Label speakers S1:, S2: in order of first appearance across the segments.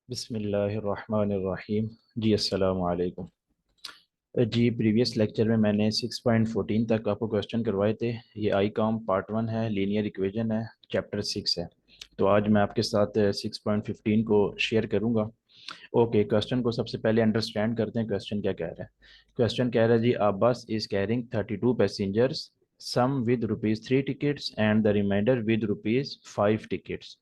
S1: बिस्मिल्लाहिर्रहमानिर्रहीम। जी अस्सलाम वालेकुम। जी प्रीवियस लेक्चर में मैंने 6.14 तक आपको क्वेश्चन करवाए थे। ये आई कॉम पार्ट 1 है, लीनियर इक्वेशन है, चैप्टर 6 है। तो आज मैं आपके साथ 6.15 को शेयर करूंगा। ओके, क्वेश्चन को सबसे पहले अंडरस्टैंड करते हैं। क्वेश्चन क्या कह रहा है? क्वेश्चन कह रहा है जी, a bus is carrying 32 passengers, some with rupees 3 tickets and the remainder with rupees 5 tickets.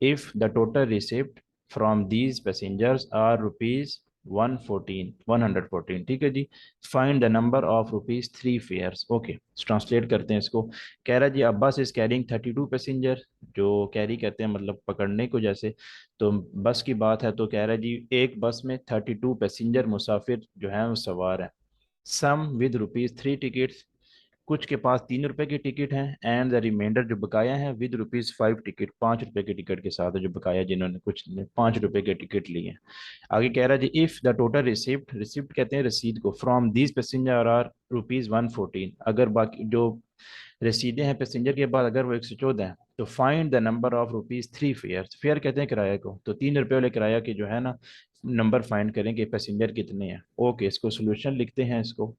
S1: If the total receipt from these passengers are rupees 114, ठीक है जी। Find the number of rupees 3 fares. Okay, translate करते हैं इसको। कह रहा है जी, a bus is carrying 32 passenger, जो कैरी करते हैं मतलब पकड़ने को जैसे। तो बस की बात है तो कह रहा है जी, एक बस में 32 पैसेंजर मुसाफिर जो हैं वो सवार हैं। सम विद रुपीज 3 टिकट्स, कुछ के पास 3 रुपए की टिकट है। एंड द रिमाइंडर जो बकाया है विद रुपीज 5 टिकट, 5 रुपए की टिकट के साथ है जो बकाया, जिन्होंने कुछ ने 5 रुपए के टिकट लिए हैं। आगे कह रहा है जी, if the total receipt, receipt कहते हैं रसीद को, from these passenger are rupees 114, अगर बाकी जो रसीदें हैं पैसेंजर के बाद अगर वो 114 हैं, तो find the number of rupees 3 fair. Fair कहते हैं किराए को, तो 3 रुपए वाले किराया के जो है ना नंबर फाइंड करें कि पैसेंजर कितने हैं। ओके, इसको सोल्यूशन लिखते हैं इसको।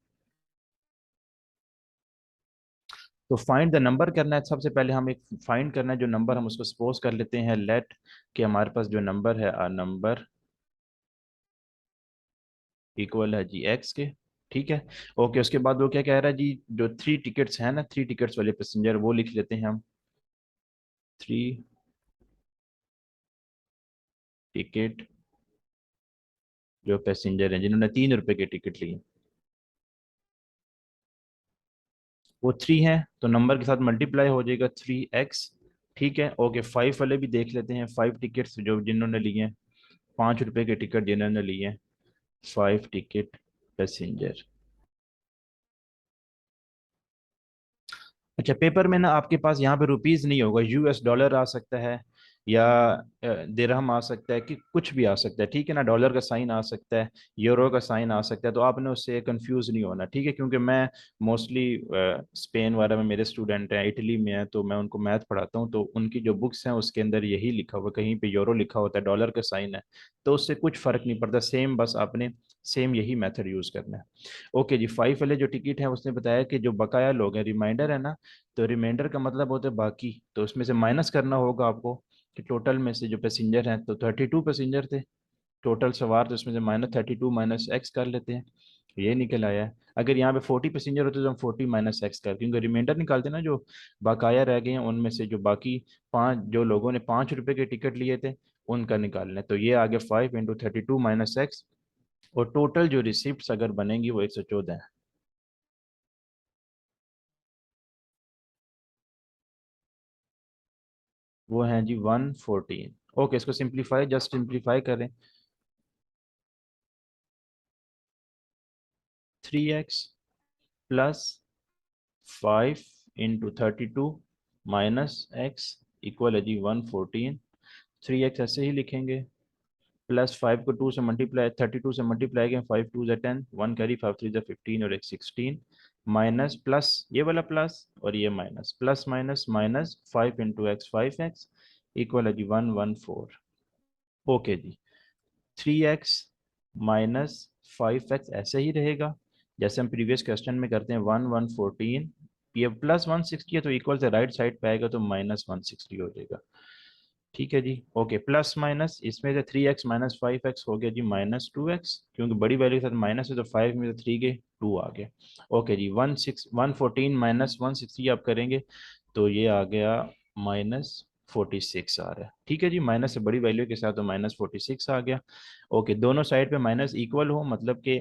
S1: तो फाइंड द नंबर करना है, सबसे पहले हम एक फाइंड करना है जो नंबर, हम उसको सपोज कर लेते हैं लेट कि हमारे पास जो नंबर है, आ नंबर इक्वल है जी एक्स के। ठीक है। ओके, उसके बाद वो क्या कह रहा है जी, जो 3 टिकट्स है ना, 3 टिकट्स वाले पैसेंजर वो लिख लेते हैं हम। 3 टिकट जो पैसेंजर हैं जिन्होंने 3 रुपए के टिकट लिए, वो 3 हैं, तो नंबर के साथ मल्टीप्लाई हो जाएगा 3x। ठीक है। ओके, 5 वाले भी देख लेते हैं। 5 टिकट्स जो जिन्होंने लिए हैं, 5 रुपए के टिकट जिन्होंने लिए हैं, 5 टिकट पैसेंजर। अच्छा, पेपर में ना आपके पास यहाँ पे रुपीज नहीं होगा, यूएस डॉलर आ सकता है या दिरहम आ सकता है, कि कुछ भी आ सकता है। ठीक है ना, डॉलर का साइन आ सकता है, यूरो का साइन आ सकता है। तो आपने उससे कंफ्यूज नहीं होना, ठीक है, क्योंकि मैं मोस्टली स्पेन वगैरह में मेरे स्टूडेंट हैं, इटली में हैं, तो मैं उनको मैथ पढ़ाता हूँ। तो उनकी जो बुक्स हैं उसके अंदर यही लिखा हुआ, कहीं पे यूरो लिखा होता है, डॉलर का साइन है, तो उससे कुछ फर्क नहीं पड़ता। सेम, बस आपने सेम यही मेथड यूज करना है। ओके जी, 5 वाले जो टिकट है उसने बताया कि जो बकाया लोग हैं, रिमाइंडर है ना, तो रिमाइंडर का मतलब होता है बाकी, तो उसमें से माइनस करना होगा आपको कि टोटल में से जो पैसेंजर हैं, तो 32 पैसेंजर थे टोटल सवार, तो उसमें से -32 माइनस एक्स कर लेते हैं, ये निकल आया है। अगर यहाँ पे 40 पैसेंजर होते तो हम 40 माइनस एक्स कर, क्योंकि रिमाइंडर निकालते हैं ना, जो बकाया रह गए हैं उनमें से जो बाकी पाँच, जो लोगों ने 5 रुपए के टिकट लिए थे, उनका निकालना है। तो ये आ गया 5 × 32 माइनस एक्स, और टोटल जो रिसिप्ट अगर बनेंगी वो 114 है। वो हैं जी 114। ओके, इसको सिंप्लीफाई, जस्ट सिंप्लीफाई करें। 3x plus 5 × 32 minus x equal है जी 114। 3x ऐसे ही लिखेंगे, प्लस 5 को 2 से मल्टीप्लाई, 32 से मल्टीप्लाई करें, 5 2 10, 1 कैरी, 5 3 15 और एक 16, माइनस प्लस ये वाला प्लस और ये minus, plus minus minus 5 × x 5x equal है जी 114। ओके जी, 3x माइनस 5x ऐसे ही रहेगा जैसे हम प्रीवियस क्वेश्चन में करते हैं, 1 1 14, ये +160 है तो इक्वल से राइट साइड पे आएगा तो -160 हो जाएगा। ठीक है जी। ओके, प्लस माइनस इसमें से 3x माइनस 5x हो गया जी -2x, क्योंकि बड़ी वैल्यू के साथ माइनस है तो 5 में से 3 के 2 आ गए। ओके जी, 114 माइनस 160 आप करेंगे तो ये आ गया -46 आ रहा है। ठीक है जी, माइनस से बड़ी वैल्यू के साथ तो -46 आ गया। ओके, दोनों साइड पे माइनस इक्वल हो, मतलब कि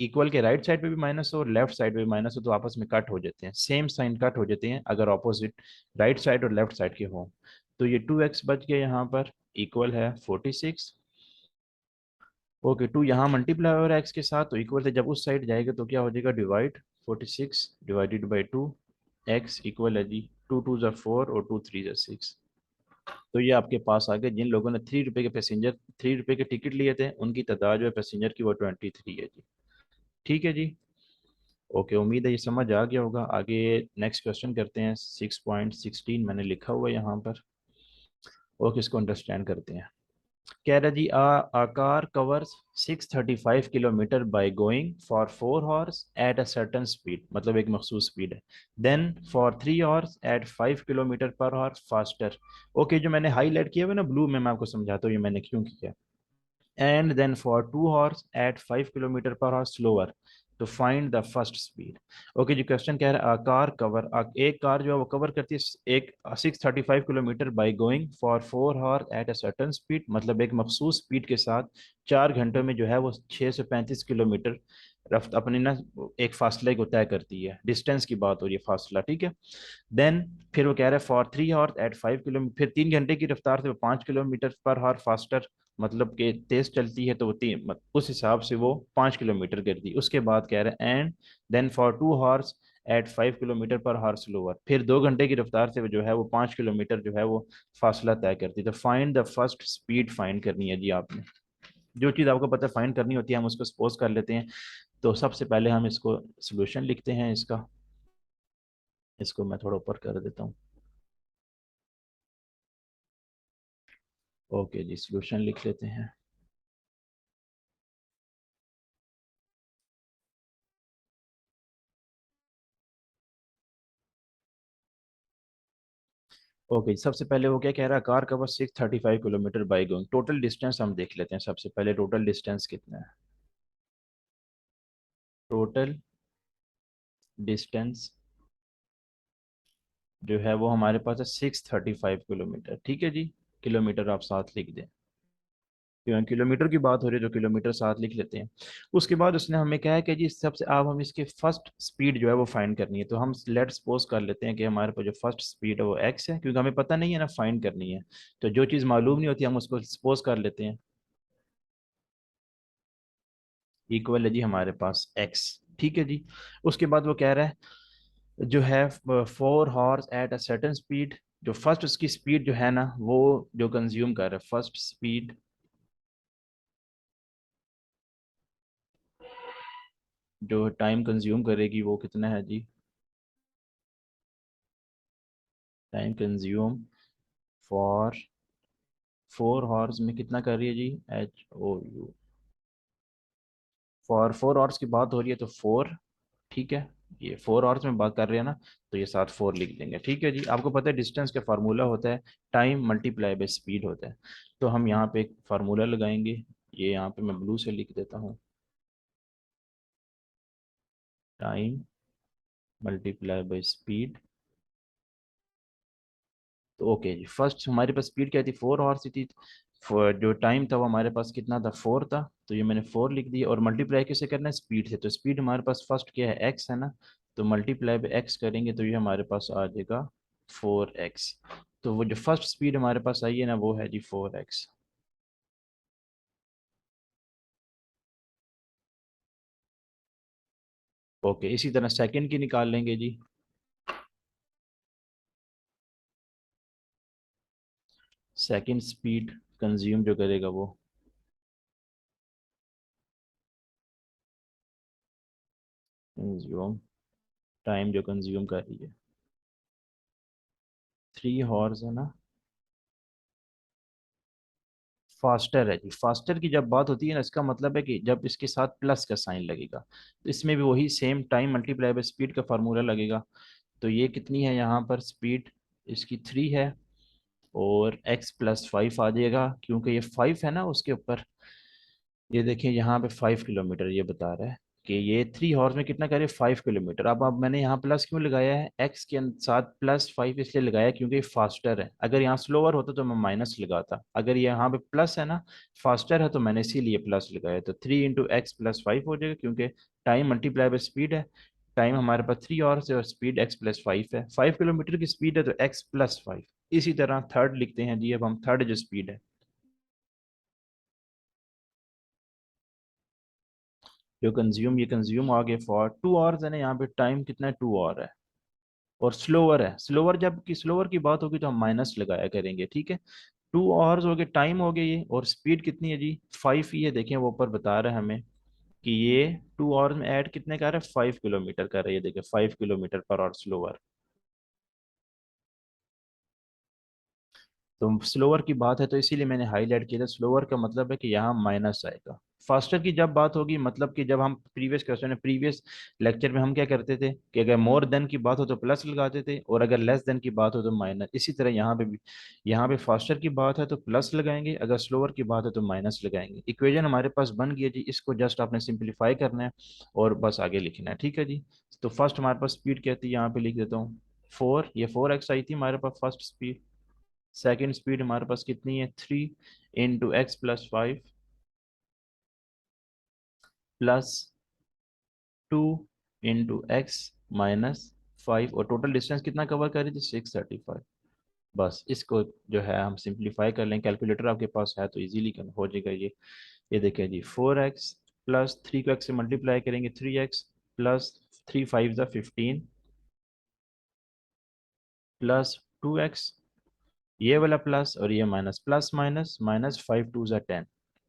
S1: इक्वल के राइट साइड पे भी माइनस हो और लेफ्ट साइड पे भी माइनस हो, तो आपस में कट हो जाते हैं, सेम साइन कट हो जाते हैं अगर ऑपोजिट राइट साइड और लेफ्ट साइड के हों। तो ये 2x बच गया यहाँ पर, इक्वल है 46। ओके, 2 यहाँ मल्टीप्लाई हो रहा है x के साथ, तो इक्वल से जब उस साइड जाएगा तो क्या हो जाएगा, divide, 46 divided by 2, x equal है जी 2 2 ज़ा 4 और 2 3 ज़ा 6। तो ये आपके पास आ गए, जिन लोगों ने 3 रुपए के पैसेंजर, 3 रुपए के टिकट लिए थे, उनकी तादाद जो है पैसेंजर की वो 23 है जी। ठीक है जी। ओके, उम्मीद है ये समझ आ गया होगा। आगे नेक्स्ट क्वेश्चन करते हैं, 6.16 मैंने लिखा हुआ है यहाँ पर। ओके, इसको अंडरस्टैंड करते हैं। कह रहा जी a car covers 635 kilometre by going for 4 hours at a certain speed, मतलब एक मखसूस स्पीड है। Then for 3 hours at 5 kilometre per hours faster. Okay, जो मैंने हाईलाइट किया हुआ ना ब्लू में, मैं आपको समझाता हूँ ये मैंने क्यों किया। And then for 2 hours at 5 kilometre per hour slower to find the first speed। Okay जी, क्वेश्चन कह रहा है कार कवर, एक कार जो है वो कवर करती है एक 635 kilometre by going for 4 hour at a certain speed, मतलब एक मखसूस स्पीड के साथ 4 घंटों में जो है वो 635 किलोमीटर रफ्त अपनी ना एक फासले को तय करती है। डिस्टेंस की बात हो रही है, फासला, ठीक है। देन फिर वो कह रहा है फॉर 3 आवर एट 5 किलोमीटर, फिर 3 घंटे की रफ्तार से वो 5 किलोमीटर पर आवर फास्टर, मतलब कि तेज चलती है तो वो उस हिसाब से वो 5 किलोमीटर करती है। उसके बाद कह रहे हैं and then for 2 hours at 5 kilometre per hour slower, फिर 2 घंटे की रफ्तार से वो जो है वो 5 किलोमीटर जो है वो फासला तय करती है। तो find the first speed find करनी है जी आपने। जो चीज़ आपको पता है फाइंड करनी होती है हम उसको सपोज कर लेते हैं। तो सबसे पहले हम इसको सोल्यूशन लिखते हैं इसका। इसको मैं थोड़ा ऊपर कर देता हूँ। ओके जी, सोल्यूशन लिख लेते हैं। ओके, सबसे पहले वो क्या कह रहा है, car cover 635 kilometre by going. Total distance हम देख लेते हैं सबसे पहले, टोटल डिस्टेंस कितना है। टोटल डिस्टेंस जो है वो हमारे पास है 635 किलोमीटर, ठीक है जी। किलोमीटर आप साथ लिख दें, क्योंकि किलोमीटर की बात हो रही है तो किलोमीटर साथ लिख लेते हैं। उसके बाद उसने हमें कहा है कि जी सबसे अब हम इसके फर्स्ट स्पीड जो है वो फाइंड करनी है। तो हम लेट सपोज कर लेते हैं कि हमारे पास जो फर्स्ट स्पीड है वो एक्स है, क्योंकि हमें पता नहीं है ना, फाइंड करनी है। तो जो चीज़ मालूम नहीं होती हम उसको सपोज कर लेते हैं इक्वल है जी हमारे पास एक्स, ठीक है जी। उसके बाद वो कह रहा है जो है 4 hours at a certain speed, जो फर्स्ट उसकी स्पीड जो है ना वो जो कंज्यूम कर रहा है फर्स्ट स्पीड, जो टाइम कंज्यूम करेगी वो कितना है जी। टाइम कंज्यूम फॉर 4 हॉर्स में कितना कर रही है जी, HOU। फॉर 4 हॉर्स की बात हो रही है तो 4, ठीक है। ये 4 हॉर्स में बात कर रहे हैं ना, तो ये साथ 4 लिख देंगे, ठीक है जी। आपको पता है डिस्टेंस का फार्मूला होता है टाइम मल्टीप्लाई बाय स्पीड होता है। तो हम यहाँ पे एक फार्मूला लगाएंगे, ये यहाँ पे मैं ब्लू से लिख देता हूँ, टाइम मल्टीप्लाई बाय स्पीड। तो ओके जी, फर्स्ट हमारे पास स्पीड क्या थी, 4 हॉर्स थी। जो टाइम था वो हमारे पास कितना था, 4 था। तो ये मैंने 4 लिख दिया, और मल्टीप्लाई कैसे करना है, स्पीड से। तो स्पीड हमारे पास फर्स्ट क्या है, एक्स है ना। तो मल्टीप्लाई बाय एक्स करेंगे तो ये हमारे पास आ जाएगा 4x। तो वो जो फर्स्ट स्पीड हमारे पास आई है ना वो है जी 4x। ओके, इसी तरह सेकंड की निकाल लेंगे जी। सेकंड स्पीड कंज्यूम जो करेगा वो, कंज्यूम टाइम जो कंज्यूम कर रही है 3 हॉर्स है ना। फास्टर है जी। फास्टर की जब बात होती है ना, इसका मतलब है कि जब इसके साथ प्लस का साइन लगेगा तो इसमें भी वही same time multiply by speed का फार्मूला लगेगा। तो ये कितनी है यहाँ पर स्पीड, इसकी 3 है, और x + 5 आ जाएगा, क्योंकि ये 5 है ना उसके ऊपर। ये देखिए यहाँ पे 5 किलोमीटर ये बता रहा है कि ये 3 हॉर्स में कितना करे, 5 किलोमीटर। अब मैंने यहाँ प्लस क्यों लगाया है, एक्स के साथ +5 इसलिए लगाया क्योंकि फास्टर है। अगर यहाँ स्लोअर होता तो मैं माइनस लगाता, अगर ये यहाँ पे प्लस है ना, फास्टर है, तो मैंने इसीलिए प्लस लगाया। तो 3 × x + 5 हो जाएगा, क्योंकि टाइम मल्टीप्लाई बाय स्पीड है। टाइम हमारे पास 3 हॉर्स है और स्पीड x + 5 है। 5 किलोमीटर की स्पीड है तो x + 5। इसी तरह थर्ड लिखते हैं जी। अब हम थर्ड जो स्पीड है, जो कंज्यूम, ये कंज्यूम आ गए फॉर 2 आवर्स है ना, यहाँ पे टाइम कितना है, 2 आवर है। और स्लोअर है, स्लोअर जब की स्लोअर की बात होगी तो हम माइनस लगाया करेंगे, ठीक है। 2 आवर्स हो गए, टाइम हो गए ये, और स्पीड कितनी है जी, 5 ही है। देखें वो ऊपर बता रहा है हमें कि ये 2 आवर्स में ऐड कितने कर रहा है, 5 किलोमीटर कर रहा है। ये देखिए 5 किलोमीटर पर आवर स्लोअर। तो स्लोअर की बात है तो इसीलिए मैंने हाईलाइट किया था। स्लोअर का मतलब है कि यहाँ माइनस आएगा। फास्टर की जब बात होगी, मतलब कि जब हम प्रीवियस क्वेश्चन में, प्रीवियस लेक्चर में हम क्या करते थे कि अगर मोर देन की बात हो तो प्लस लगाते थे, और अगर लेस देन की बात हो तो माइनस। इसी तरह यहाँ पे भी, यहाँ पे फास्टर की बात है तो प्लस लगाएंगे, अगर स्लोअर की बात है तो माइनस लगाएंगे। इक्वेशन हमारे पास बन गई है जी, इसको जस्ट आपने सिंप्लीफाई करना है और बस आगे लिखना है, ठीक है जी। तो फर्स्ट हमारे पास स्पीड क्या थी, यहाँ पे लिख देता हूँ 4, ये 4x आई थी हमारे पास फर्स्ट स्पीड। सेकेंड स्पीड हमारे पास कितनी है, 3 × x + 5 +2 × x - 5, और टोटल डिस्टेंस कितना कवर कर रही थी, 635। बस इसको जो है हम सिंप्लीफाई कर लें, कैलकुलेटर आपके पास है तो इजीली हो जाएगा ये देखिए जी, 4x प्लस 3 को x से मल्टीप्लाई करेंगे, 3x प्लस 3 × 5 = 15 प्लस 2x, ये वाला प्लस और ये minus, plus minus minus, 5 × 2 = 10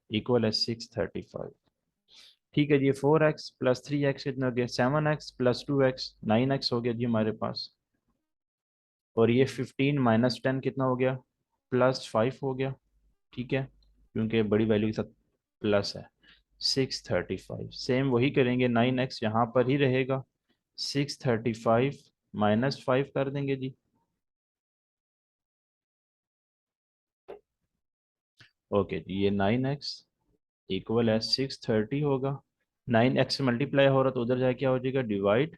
S1: equal है 635। ठीक है जी, 4x प्लस 3x कितना हो गया, 7x प्लस 2x 9x हो गया जी हमारे पास। और ये 15 - 10 कितना हो गया, +5 हो गया। ठीक है, क्योंकि बड़ी वैल्यू के साथ प्लस है, 635। सेम वही करेंगे, 9x यहाँ पर ही रहेगा, 635 -5 कर देंगे जी। ओके जी, ये 9x इक्वल है 630 होगा। 9x से मल्टीप्लाई हो रहा तो उधर जाके क्या हो जाएगा, डिवाइड,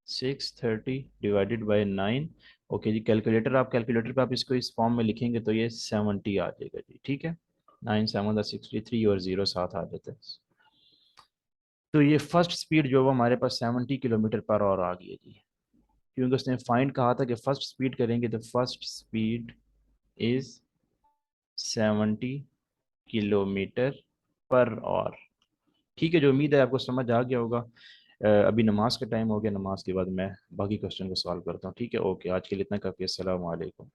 S1: 630 / 9। ओके जी, कैलकुलेटर आप, कैलकुलेटर पे आप इसको इस फॉर्म में लिखेंगे तो ये 70 आ जाएगा जी। ठीक है, 9 × 7 = 63 और 0 साथ आ जाते हैं। तो ये फर्स्ट स्पीड जो है वो हमारे पास 70 km/h आ गई है जी, क्योंकि उसने फाइंड कहा था कि फर्स्ट स्पीड करेंगे तो फर्स्ट स्पीड इज 70 km/h। ठीक है, जो उम्मीद है आपको समझ आ गया होगा। अभी नमाज का टाइम हो गया, नमाज के बाद मैं बाकी क्वेश्चन को सॉल्व करता हूँ। ठीक है, ओके, आज के लिए इतना काफ़ी है। अस्सलाम वालेकुम।